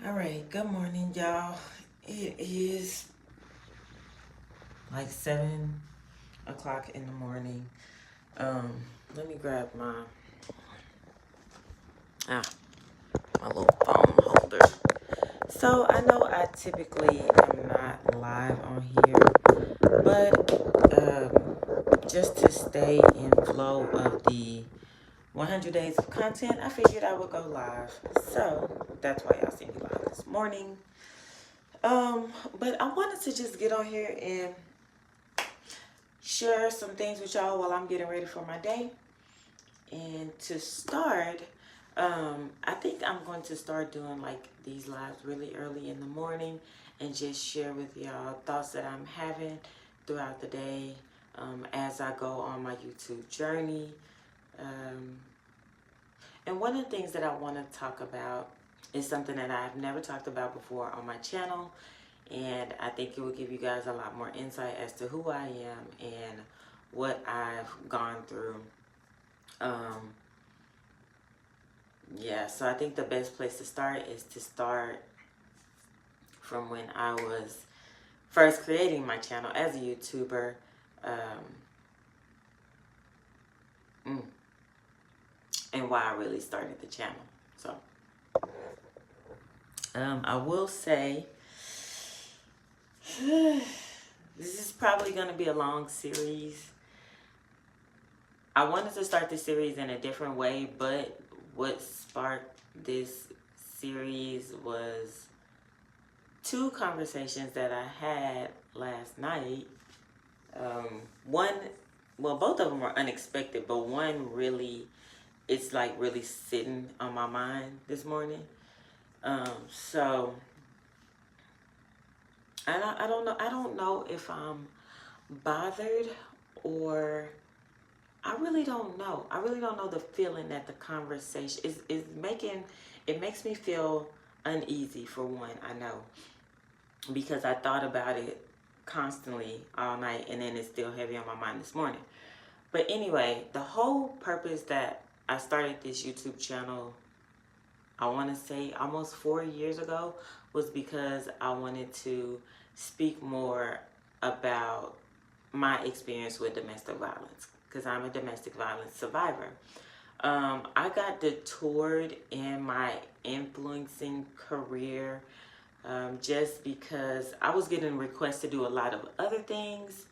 All right, good morning, y'all. It is like 7 o'clock in the morning. Let me grab ah my little phone holder. So I know I typically am not live on here, but just to stay in flow of the 100 days of content, I figured I would go live. So that's why y'all see me live this morning. But I wanted to just get on here and share some things with y'all while I'm getting ready for my day. And to start, I think I'm going to start doing like these lives really early in the morning and just share with y'all thoughts that I'm having throughout the day as I go on my YouTube journey. Um, and one of the things that I want to talk about is something that I've never talked about before on my channel. And I think it will give you guys a lot more insight as to who I am and what I've gone through. Um, yeah, so I think the best place to start is to start from when I was first creating my channel as a YouTuber. Mm, and why I really started the channel. So, I will say this is probably going to be a long series. I wanted to start this series in a different way, but what sparked this series was two conversations that I had last night. One, well, both of them were unexpected, but one really, it's like really sitting on my mind this morning. So I don't know. I don't know if I'm bothered or I really don't know. I really don't know the feeling that the conversation is making. It makes me feel uneasy for one, I know. Because I thought about it constantly all night and then it's still heavy on my mind this morning. But anyway, the whole purpose that I started this YouTube channel, I want to say almost 4 years ago, was because I wanted to speak more about my experience with domestic violence, because I'm a domestic violence survivor. I got detoured in my influencing career just because I was getting requests to do a lot of other things.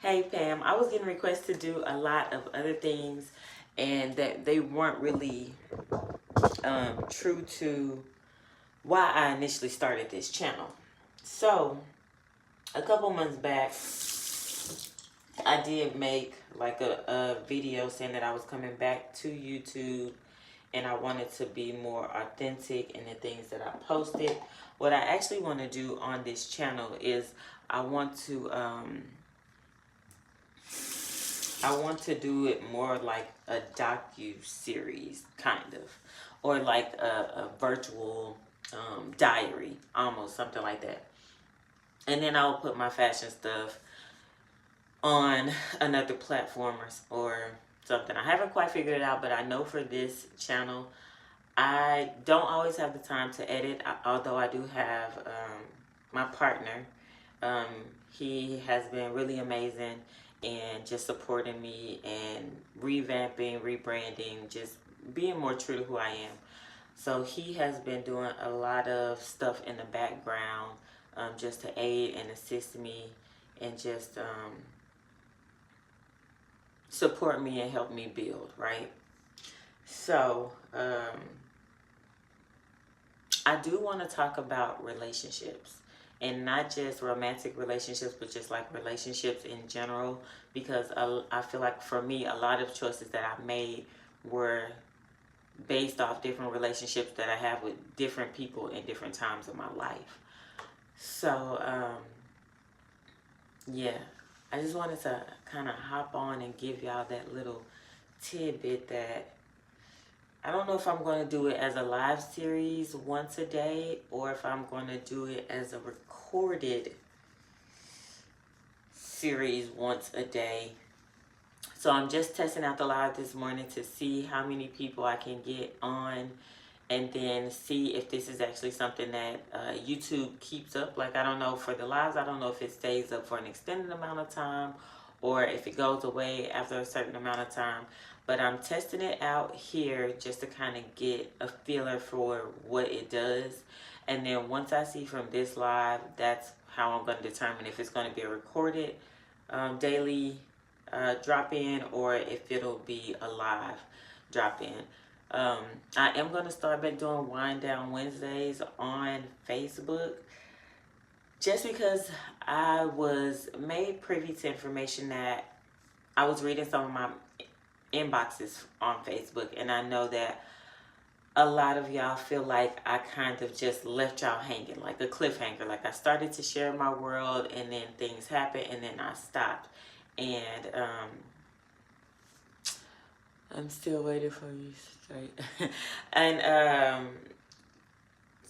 Hey Pam, I was getting requests to do a lot of other things and that they weren't really true to why I initially started this channel. So a couple months back, I did make like a video saying that I was coming back to YouTube and I wanted to be more authentic in the things that I posted. What I actually want to do on this channel is I want to do it more like a docu-series kind of, or like a virtual diary, almost something like that. And then I'll put my fashion stuff on another platform or something. I haven't quite figured it out, but I know for this channel, I don't always have the time to edit, although I do have my partner. Um, he has been really amazing and just supporting me and revamping, rebranding, just being more true to who I am. So he has been doing a lot of stuff in the background just to aid and assist me and just support me and help me build, right? So I do want to talk about relationships, and not just romantic relationships, but just like relationships in general, because I feel like for me, a lot of choices that I made were based off different relationships that I have with different people in different times of my life. So, yeah, I just wanted to kind of hop on and give y'all that little tidbit that I don't know if I'm going to do it as a live series once a day or if I'm going to do it as a recorded series once a day. So I'm just testing out the live this morning to see how many people I can get on and then see if this is actually something that YouTube keeps up. Like, I don't know, for the lives, I don't know if it stays up for an extended amount of time or if it goes away after a certain amount of time. But I'm testing it out here just to kind of get a feeler for what it does. And then once I see from this live, that's how I'm going to determine if it's going to be a recorded daily drop in, or if it'll be a live drop in. I am going to start back doing Wind Down Wednesdays on Facebook, just because I was made privy to information that I was reading some of my inboxes on Facebook, and I know that a lot of y'all feel like I kind of just left y'all hanging, like a cliffhanger. Like, I started to share my world, and then things happened, and then I stopped. And I'm still waiting for you straight. And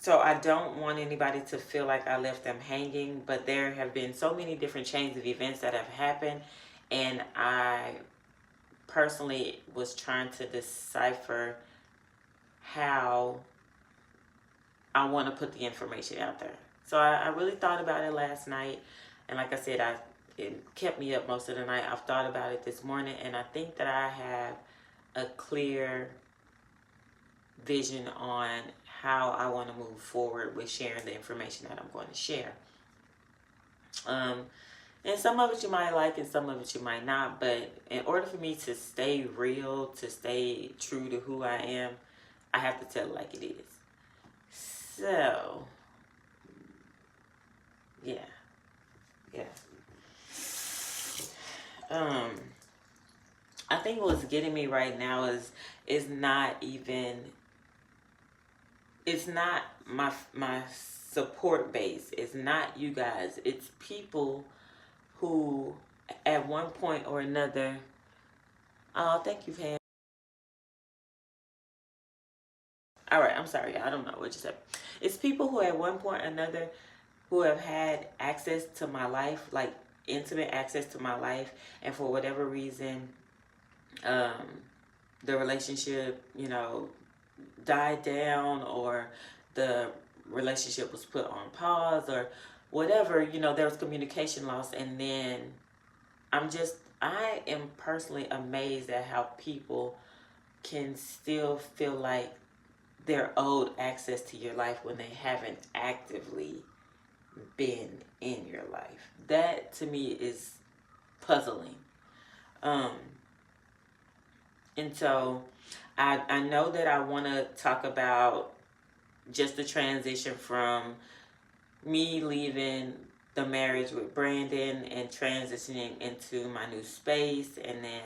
so I don't want anybody to feel like I left them hanging, but there have been so many different chains of events that have happened, and I personally was trying to decipher how I want to put the information out there. So I really thought about it last night, and like I said, it kept me up most of the night. I've thought about it this morning, and I think that I have a clear vision on how I want to move forward with sharing the information that I'm going to share. And some of it you might like and some of it you might not, but in order for me to stay real, to stay true to who I am, I have to tell it like it is. So, yeah. I think what's getting me right now is not even, it's not my support base. It's not you guys. It's people who at one point or another, oh, thank you, Pam. All right, I'm sorry. I don't know what you said. It's people who at one point or another who have had access to my life, like intimate access to my life, and for whatever reason, the relationship, died down, or the relationship was put on pause, or whatever, there was communication loss. And then I am personally amazed at how people can still feel like they're owed access to your life when they haven't actively been in your life. That to me is puzzling. And so I know that I want to talk about just the transition from me leaving the marriage with Brandon and transitioning into my new space, and then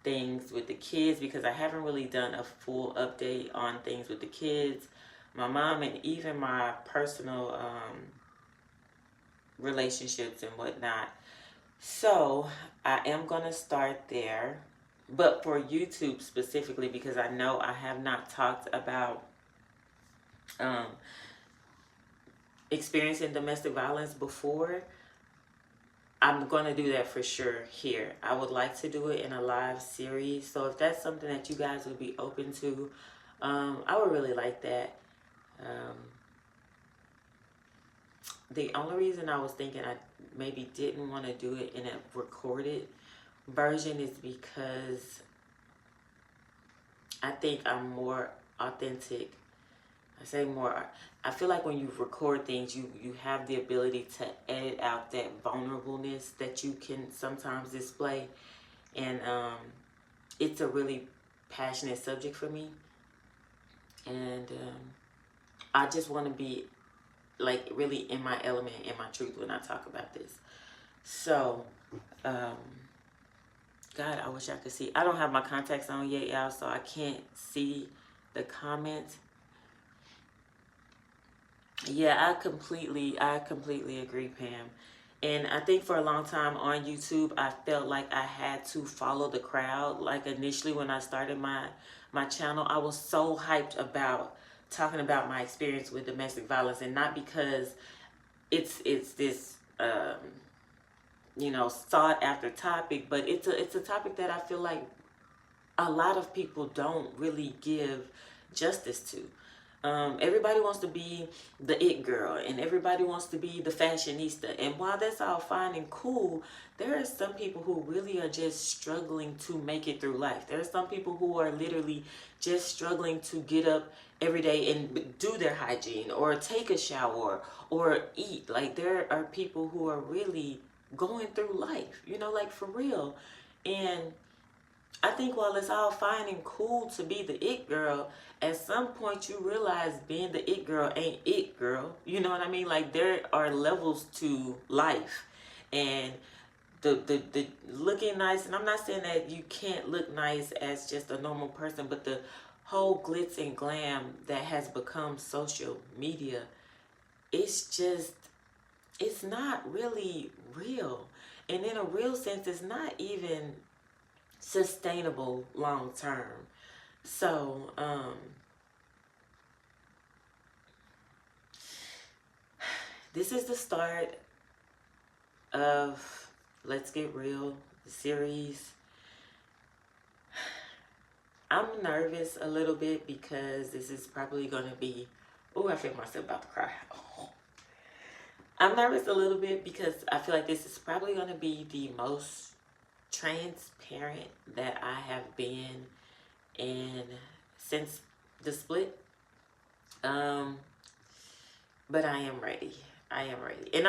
things with the kids, because I haven't really done a full update on things with the kids, my mom, and even my personal relationships and whatnot. So I am going to start there. But for YouTube specifically, because I know I have not talked about experiencing domestic violence before, I'm going to do that for sure here. I would like to do it in a live series. So if that's something that you guys would be open to, I would really like that. The only reason I was thinking I maybe didn't want to do it in a recorded version is because I think I'm more authentic. I say more. I feel like when you record things, you have the ability to edit out that vulnerableness that you can sometimes display. And it's a really passionate subject for me. And I just want to be like really in my element, in my truth when I talk about this. So, God, I wish I could see. I don't have my contacts on yet, y'all, so I can't see the comments. Yeah, I completely agree, Pam. And I think for a long time on YouTube, I felt like I had to follow the crowd. Like initially when I started my channel, I was so hyped about talking about my experience with domestic violence, and not because it's this sought after topic, but it's a topic that I feel like a lot of people don't really give justice to. Everybody wants to be the it girl, and everybody wants to be the fashionista. And while that's all fine and cool, there are some people who really are just struggling to make it through life. There are some people who are literally just struggling to get up every day and do their hygiene or take a shower or eat. Like, there are people who are really going through life, like, for real. And I think while it's all fine and cool to be the it girl, at some point you realize being the it girl ain't it girl. You know what I mean? Like, there are levels to life. And the looking nice, and I'm not saying that you can't look nice as just a normal person, but the whole glitz and glam that has become social media, it's not really real. And in a real sense, it's not even sustainable long term. So this is the start of Let's Get Real, the series. I'm nervous a little bit because this is probably going to be, oh, I feel myself about to cry. Oh. I'm nervous a little bit because I feel like this is probably going to be the most transparent that I have been in since the split. But I am ready. I am ready. And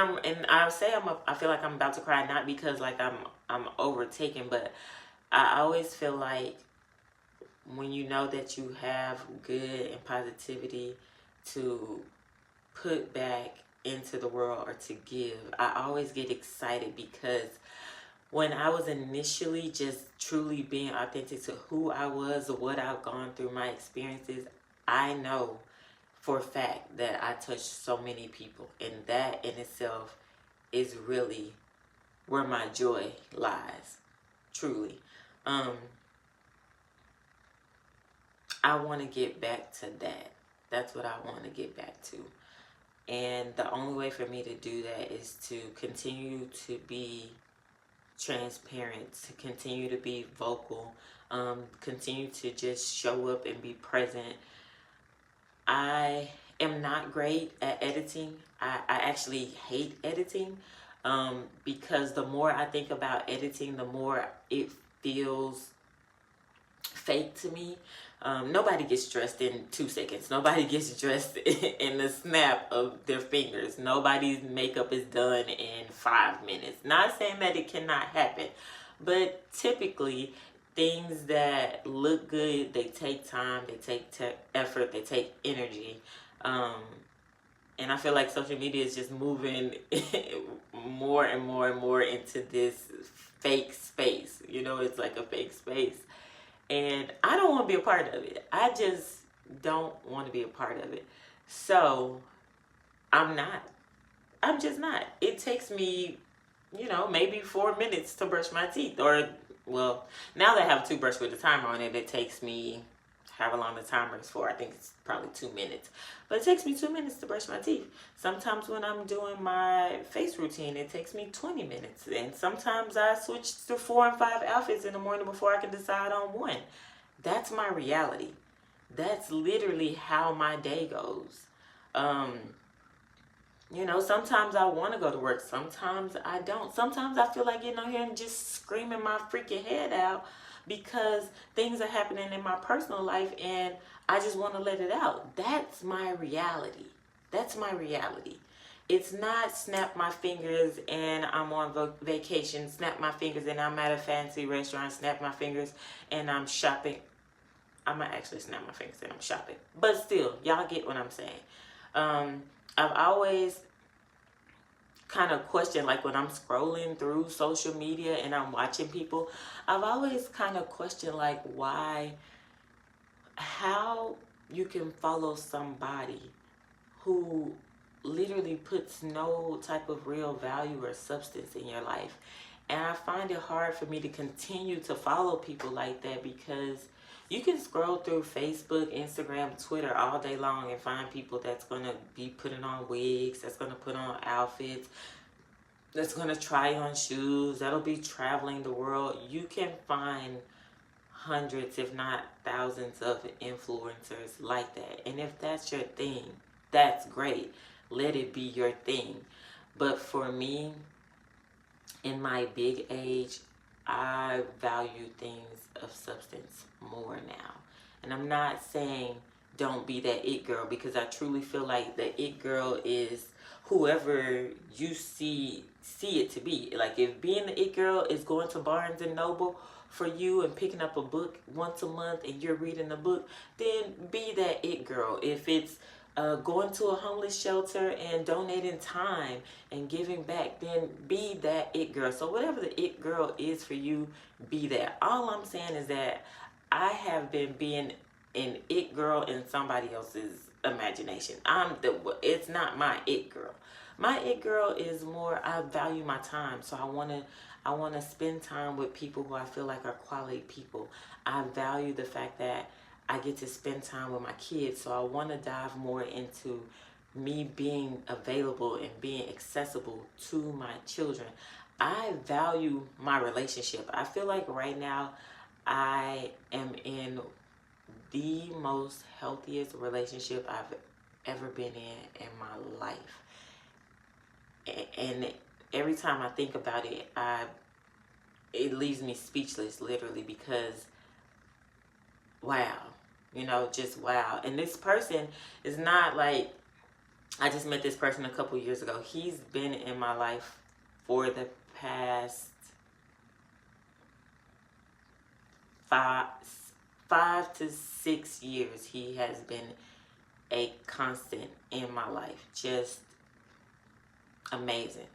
I feel like I'm about to cry, not because like I'm overtaken, but I always feel like when you know that you have good and positivity to put back into the world or to give, I always get excited because when I was initially just truly being authentic to who I was, what I've gone through, my experiences, I know for a fact that I touched so many people. And that in itself is really where my joy lies, truly. I want to get back to that. That's what I want to get back to. And the only way for me to do that is to continue to be transparent, to continue to be vocal, continue to just show up and be present. I am not great at editing. I actually hate editing because the more I think about editing, the more it feels fake to me. Nobody gets dressed in 2 seconds. Nobody gets dressed in the snap of their fingers. Nobody's makeup is done in 5 minutes. Not saying that it cannot happen, but typically things that look good, they take time, they take effort, they take energy. And I feel like social media is just moving more and more and more into this fake space. It's like a fake space. And I don't want to be a part of it. I just don't want to be a part of it. So I'm not. I'm just not. It takes me, maybe 4 minutes to brush my teeth. Or, well, now that I have a toothbrush with a timer on it, it takes me however long the timer is for. I think it's probably 2 minutes. But it takes me 2 minutes to brush my teeth. Sometimes when I'm doing my face routine, it takes me 20 minutes. And sometimes I switch to 4 and 5 outfits in the morning before I can decide on one. That's my reality. That's literally how my day goes. Sometimes I want to go to work. Sometimes I don't. Sometimes I feel like getting on here and just screaming my freaking head out because things are happening in my personal life and I just want to let it out. That's my reality. That's my reality. It's not snap my fingers and I'm on vacation, snap my fingers and I'm at a fancy restaurant, snap my fingers and I'm shopping. I might actually snap my fingers and I'm shopping. But still, y'all get what I'm saying. I've always kind of questioned, like when I'm scrolling through social media and I'm watching people, I've always kind of questioned like how you can follow somebody who literally puts no type of real value or substance in your life. And I find it hard for me to continue to follow people like that because you can scroll through Facebook, Instagram, Twitter all day long and find people that's going to be putting on wigs, that's going to put on outfits, that's going to try on shoes, that'll be traveling the world. You can find hundreds, if not thousands of influencers like that. And if that's your thing, that's great. Let it be your thing. But for me, in my big age, I value things of substance more now. And I'm not saying don't be that it girl, because I truly feel like the it girl is whoever you see it to be. Like, if being the it girl is going to Barnes and Noble for you and picking up a book once a month and you're reading the book, then be that it girl. If it's going to a homeless shelter and donating time and giving back, then be that it girl. So whatever the it girl is for you, be that. All I'm saying is that I have been being an it girl in somebody else's imagination. It's not my it girl. My it girl is more, I value my time. So I want to spend time with people who I feel like are quality people. I value the fact that I get to spend time with my kids. So I want to dive more into me being available and being accessible to my children. I value my relationship. I feel like right now I am in the most healthiest relationship I've ever been in my life. And every time I think about it, it leaves me speechless, literally, because wow, just wow. And this person is not like, I just met this person a couple years ago. He's been in my life for the past five to 6 years. He has been a constant in my life. Just amazing.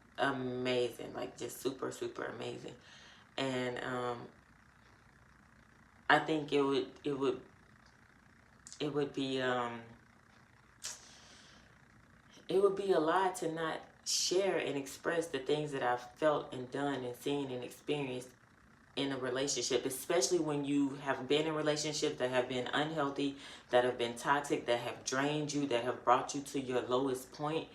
Like, just super, super amazing. And I think it would be it would be a lie to not share and express the things that I've felt and done and seen and experienced in a relationship, especially when you have been in relationships that have been unhealthy, that have been toxic, that have drained you, that have brought you to your lowest point.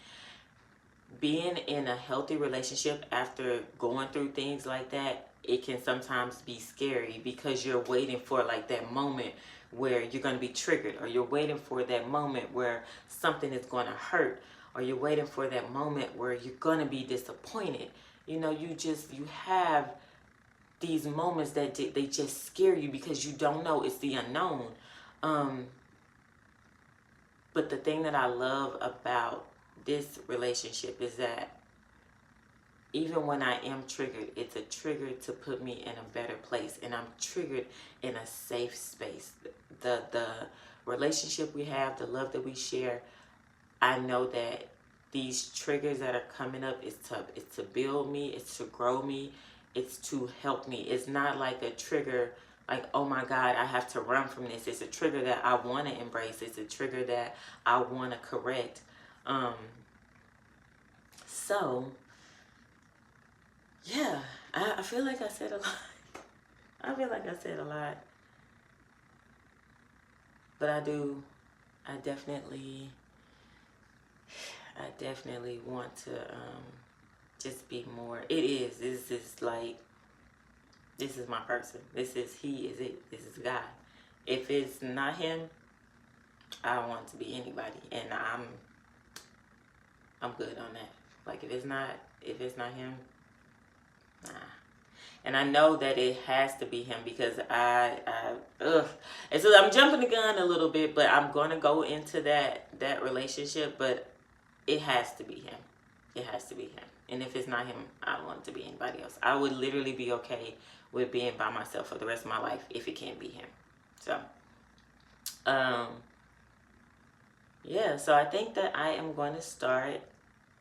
Being in a healthy relationship after going through things like that, it can sometimes be scary, because you're waiting for like that moment where you're going to be triggered, or you're waiting for that moment where something is going to hurt, or you're waiting for that moment where you're going to be disappointed. You have these moments that they just scare you, because you don't know. It's the unknown. But the thing that I love about this relationship is that even when I am triggered, it's a trigger to put me in a better place, and I'm triggered in a safe space. The relationship we have, the love that we share, I know that these triggers that are coming up is to build me, it's to grow me, it's to help me. It's not like a trigger like, oh my God, I have to run from this. It's a trigger that I want to embrace. It's a trigger that I want to correct. So yeah, I feel like I said a lot. I feel like I said a lot. But I definitely want to just be more. This is my person. This is it. This is God. If it's not him, I don't want it to be anybody. And I'm good on that. Like, if it's not him, nah. And I know that it has to be him, because and so I'm jumping the gun a little bit, but I'm gonna go into that relationship, but it has to be him. It has to be him. And if it's not him, I don't want it to be anybody else. I would literally be okay with being by myself for the rest of my life if it can't be him. So yeah, so I think that I am going to start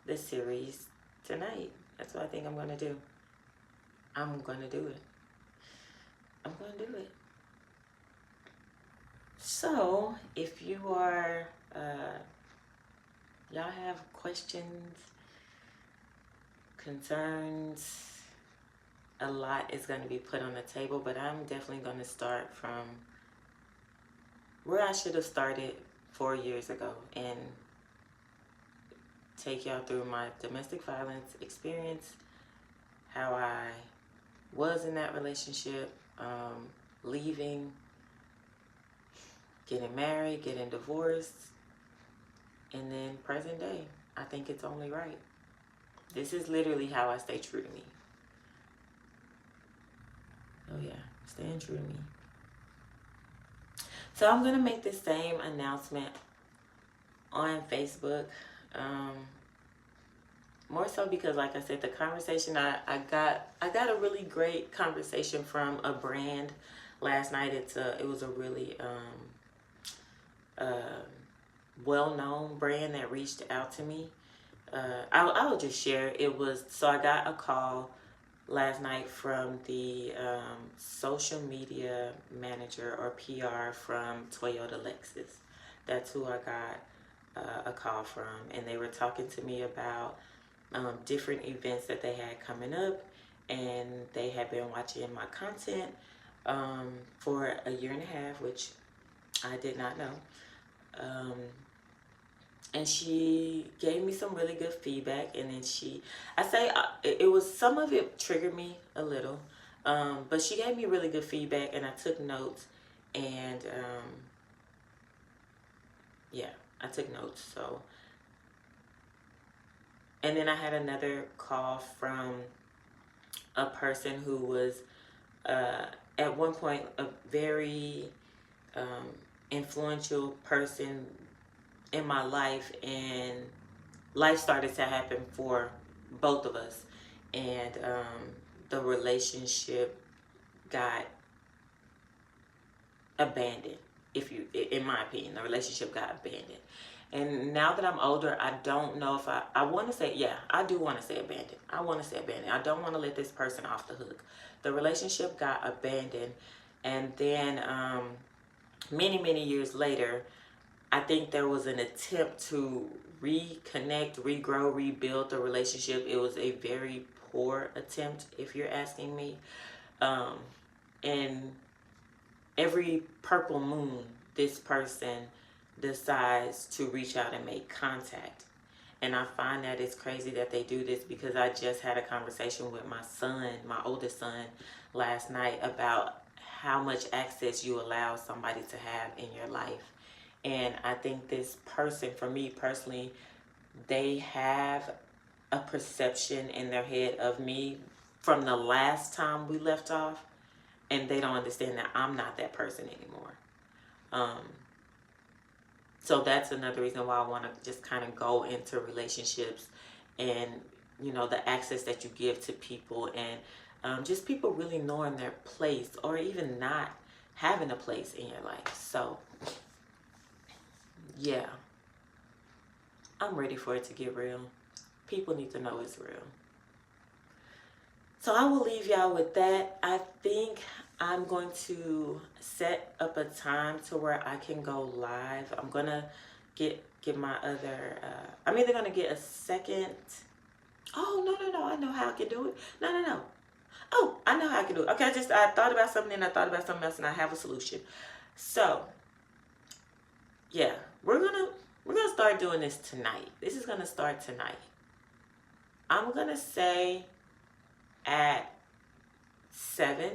the series tonight. That's what I think I'm going to do. I'm going to do it. I'm going to do it. So, if you are, y'all have questions, concerns, a lot is going to be put on the table, but I'm definitely going to start from where I should have started 4 years ago and take y'all through my domestic violence experience, how I was in that relationship, leaving, getting married, getting divorced, and then present day. I think it's only right. This is literally how I stay true to me. Oh yeah, staying true to me. So I'm going to make the same announcement on Facebook. More so because, like I said, the conversation I got a really great conversation from a brand last night. It was a really well-known brand that reached out to me. I will just share. So I got a call last night from the social media manager or PR from Toyota Lexus. That's who I got a call from, and they were talking to me about different events that they had coming up, and they had been watching my content for a year and a half, which I did not know. And she gave me some really good feedback, and then it was, some of it triggered me a little, but she gave me really good feedback, and I took notes, and yeah, I took notes. So, and then I had another call from a person who was at one point a very influential person in my life, and life started to happen for both of us, and the relationship got abandoned. In my opinion, the relationship got abandoned. And now that I'm older, I don't know if I want to say, yeah, I do want to say abandoned. I want to say abandoned. I don't want to let this person off the hook. The relationship got abandoned, and then many years later, I think there was an attempt to reconnect, regrow, rebuild the relationship. It was a very poor attempt, if you're asking me. And every purple moon, this person decides to reach out and make contact. And I find that it's crazy that they do this, because I just had a conversation with my son, my oldest son, last night about how much access you allow somebody to have in your life. And I think this person, for me personally, they have a perception in their head of me from the last time we left off, and they don't understand that I'm not that person anymore. So that's another reason why I want to just kind of go into relationships, and the access that you give to people, and just people really knowing their place, or even not having a place in your life. So yeah, I'm ready for it to get real. People need to know it's real. So I will leave y'all with that. I think I'm going to set up a time to where I can go live. I'm going to get my other, I'm either going to get a second. Oh, no. I know how I can do it. No. Oh, I know how I can do it. Okay, I thought about something, and I thought about something else, and I have a solution. So yeah, we're gonna start doing this tonight. This is gonna start tonight. I'm gonna say at 7,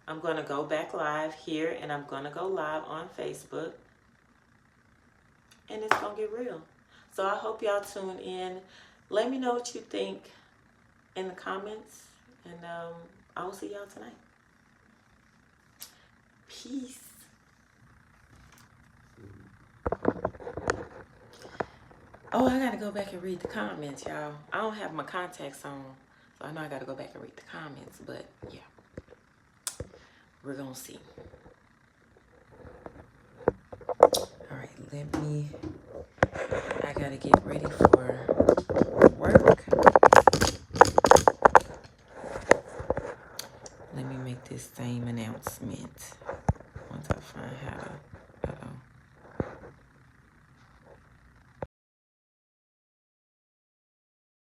I'm gonna go back live here, and I'm gonna go live on Facebook, and it's gonna get real. So I hope y'all tune in. Let me know what you think in the comments, and I will see y'all tonight. Peace. Oh, I gotta go back and read the comments, y'all. I don't have my contacts on, so I know I gotta go back and read the comments, but yeah, we're gonna see. All right, I gotta get ready for work. Let me make this same announcement once I find how to